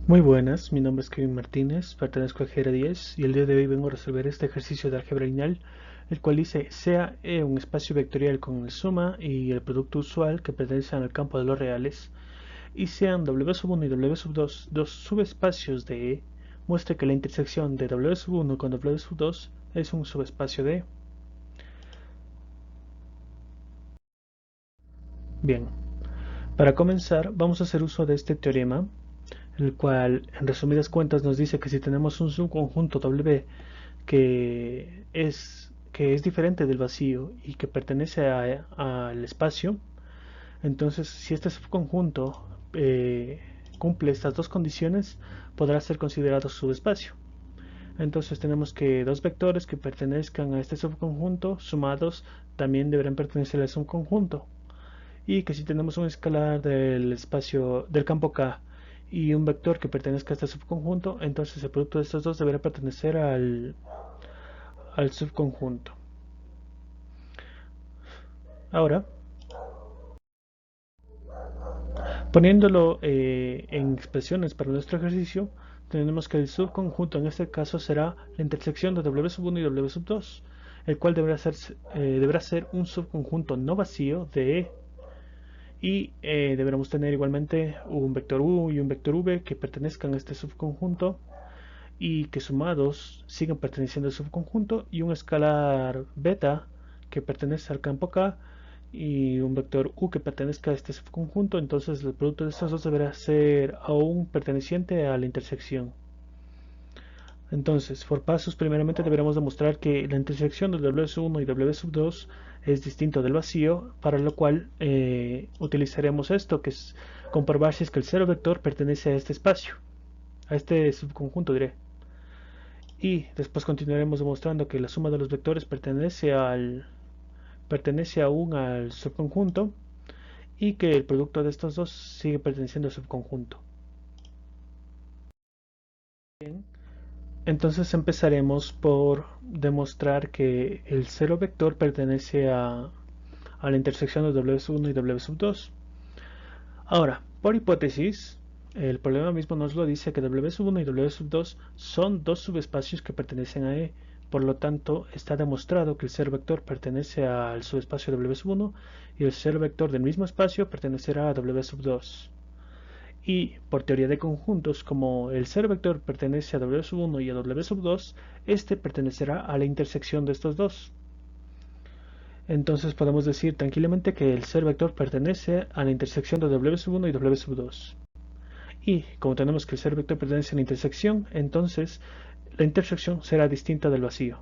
Muy buenas, mi nombre es Kevin Martínez, pertenezco a Gera 10 y el día de hoy vengo a resolver este ejercicio de álgebra lineal, el cual dice sea E un espacio vectorial con el suma y el producto usual que pertenecen al campo de los reales y sean W1 y W2 dos subespacios de E, muestre que la intersección de W1 con W2 es un subespacio de E. Bien, para comenzar vamos a hacer uso de este teorema, el cual en resumidas cuentas nos dice que si tenemos un subconjunto W que es diferente del vacío y que pertenece al espacio, entonces si este subconjunto cumple estas dos condiciones, podrá ser considerado subespacio. Entonces tenemos que dos vectores que pertenezcan a este subconjunto sumados también deberán pertenecer al subconjunto, y que si tenemos un escalar del espacio del campo K y un vector que pertenezca a este subconjunto, entonces el producto de estos dos deberá pertenecer al subconjunto. Ahora, poniéndolo en expresiones para nuestro ejercicio, tenemos que el subconjunto en este caso será la intersección de W1 y W2, el cual deberá ser un subconjunto no vacío de E, y deberemos tener igualmente un vector U y un vector V que pertenezcan a este subconjunto y que sumados sigan perteneciendo al subconjunto, y un escalar beta que pertenece al campo K y un vector U que pertenezca a este subconjunto. Entonces el producto de estos dos deberá ser aún perteneciente a la intersección. Entonces, por pasos, primeramente deberemos demostrar que la intersección de W1 y W2 es distinto del vacío, para lo cual utilizaremos esto, que es comprobar si es que el cero vector pertenece a este espacio, a este subconjunto, diré. Y después continuaremos demostrando que la suma de los vectores pertenece aún al subconjunto y que el producto de estos dos sigue perteneciendo al subconjunto. Bien, entonces empezaremos por demostrar que el cero vector pertenece a la intersección de W1 y W2. Ahora, por hipótesis, el problema mismo nos lo dice que W1 y W2 son dos subespacios que pertenecen a E. Por lo tanto, está demostrado que el cero vector pertenece al subespacio W1 y el cero vector del mismo espacio pertenecerá a W2. Y por teoría de conjuntos, como el cero vector pertenece a W1 y a W2, este pertenecerá a la intersección de estos dos. Entonces podemos decir tranquilamente que el cero vector pertenece a la intersección de W1 y W2. Y como tenemos que el cero vector pertenece a la intersección, entonces la intersección será distinta del vacío.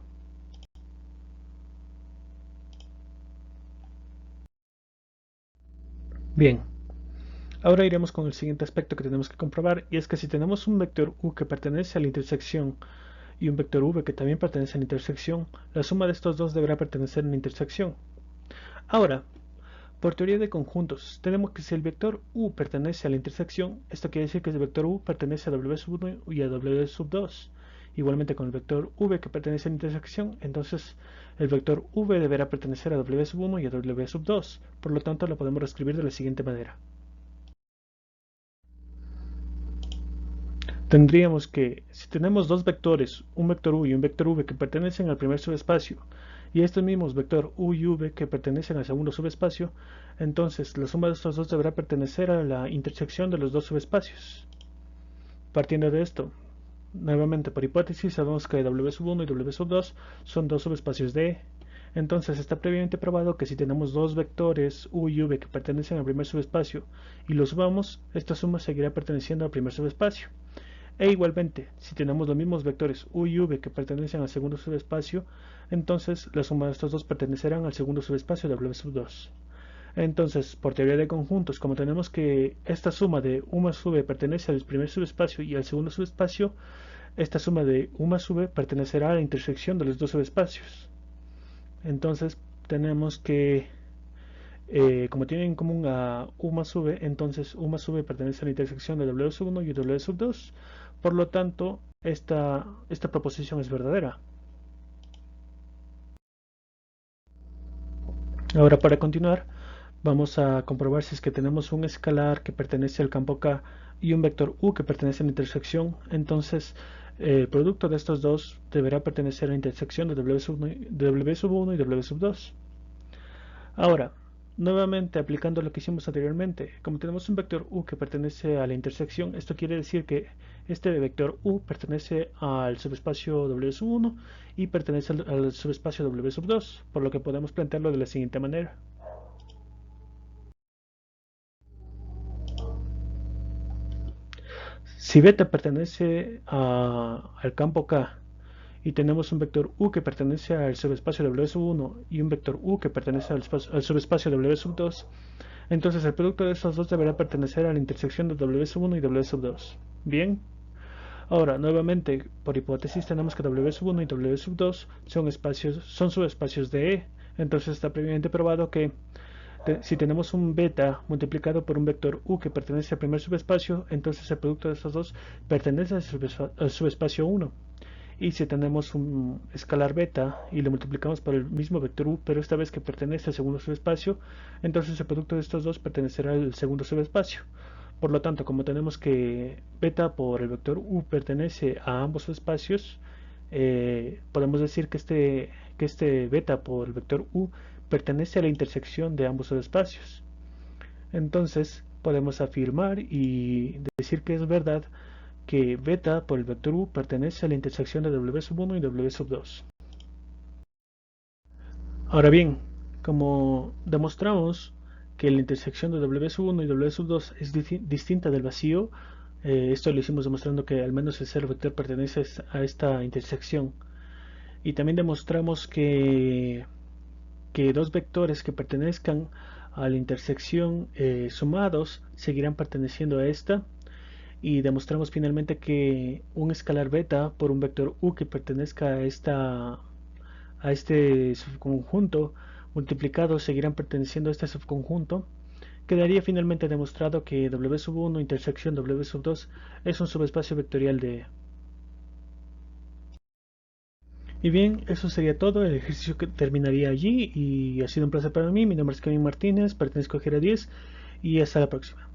Bien, ahora iremos con el siguiente aspecto que tenemos que comprobar, y es que si tenemos un vector U que pertenece a la intersección y un vector V que también pertenece a la intersección, la suma de estos dos deberá pertenecer a la intersección. Ahora, por teoría de conjuntos, tenemos que si el vector U pertenece a la intersección, esto quiere decir que el vector U pertenece a W1 y a W2. Igualmente con el vector V que pertenece a la intersección, entonces el vector V deberá pertenecer a W1 y a W2. Por lo tanto, lo podemos reescribir de la siguiente manera. Tendríamos que, si tenemos dos vectores, un vector U y un vector V que pertenecen al primer subespacio, y estos mismos vector U y V que pertenecen al segundo subespacio, entonces la suma de estos dos deberá pertenecer a la intersección de los dos subespacios. Partiendo de esto, nuevamente por hipótesis, sabemos que W1 y W2 son dos subespacios de E. Entonces está previamente probado que si tenemos dos vectores U y V que pertenecen al primer subespacio y los sumamos, esta suma seguirá perteneciendo al primer subespacio. E igualmente, si tenemos los mismos vectores U y V que pertenecen al segundo subespacio, entonces la suma de estos dos pertenecerán al segundo subespacio de W2. Entonces, por teoría de conjuntos, como tenemos que esta suma de U más V pertenece al primer subespacio y al segundo subespacio, esta suma de U más V pertenecerá a la intersección de los dos subespacios. Entonces, tenemos que, como tienen en común a U más V, entonces U más V pertenece a la intersección de W1 y W2. Por lo tanto, esta proposición es verdadera. Ahora, para continuar, vamos a comprobar si es que tenemos un escalar que pertenece al campo K y un vector u que pertenece a la intersección, entonces el producto de estos dos deberá pertenecer a la intersección de w sub 1 y w sub 2. Ahora, nuevamente aplicando lo que hicimos anteriormente, como tenemos un vector u que pertenece a la intersección, esto quiere decir que este vector u pertenece al subespacio w sub 1 y pertenece al subespacio w sub 2, por lo que podemos plantearlo de la siguiente manera. Si beta pertenece al campo K y tenemos un vector u que pertenece al subespacio w sub 1 y un vector u que pertenece al subespacio w sub 2, entonces el producto de estos dos deberá pertenecer a la intersección de w sub 1 y w sub 2. Bien, ahora nuevamente por hipótesis tenemos que w sub 1 y w sub 2 son subespacios de E. Entonces está previamente probado que si tenemos un beta multiplicado por un vector u que pertenece al primer subespacio, entonces el producto de estos dos pertenece al subespacio 1. Y si tenemos un escalar beta y lo multiplicamos por el mismo vector u, pero esta vez que pertenece al segundo subespacio, entonces el producto de estos dos pertenecerá al segundo subespacio. Por lo tanto, como tenemos que beta por el vector u pertenece a ambos subespacios, podemos decir que este beta por el vector u pertenece a la intersección de ambos subespacios. Entonces, podemos afirmar y decir que es verdad que beta por el vector u pertenece a la intersección de w sub 1 y w sub 2. Ahora bien, como demostramos que la intersección de w sub 1 y w sub 2 es distinta del vacío, esto lo hicimos demostrando que al menos el cero vector pertenece a esta intersección. Y también demostramos que dos vectores que pertenezcan a la intersección sumados seguirán perteneciendo a esta. Y demostramos finalmente que un escalar beta por un vector u que pertenezca a este subconjunto multiplicado seguirán perteneciendo a este subconjunto. Quedaría finalmente demostrado que w sub 1 intersección w sub 2 es un subespacio vectorial de E. Y bien, eso sería todo, el ejercicio que terminaría allí y ha sido un placer para mí. Mi nombre es Kevin Martínez, pertenezco a Gera 10 y hasta la próxima.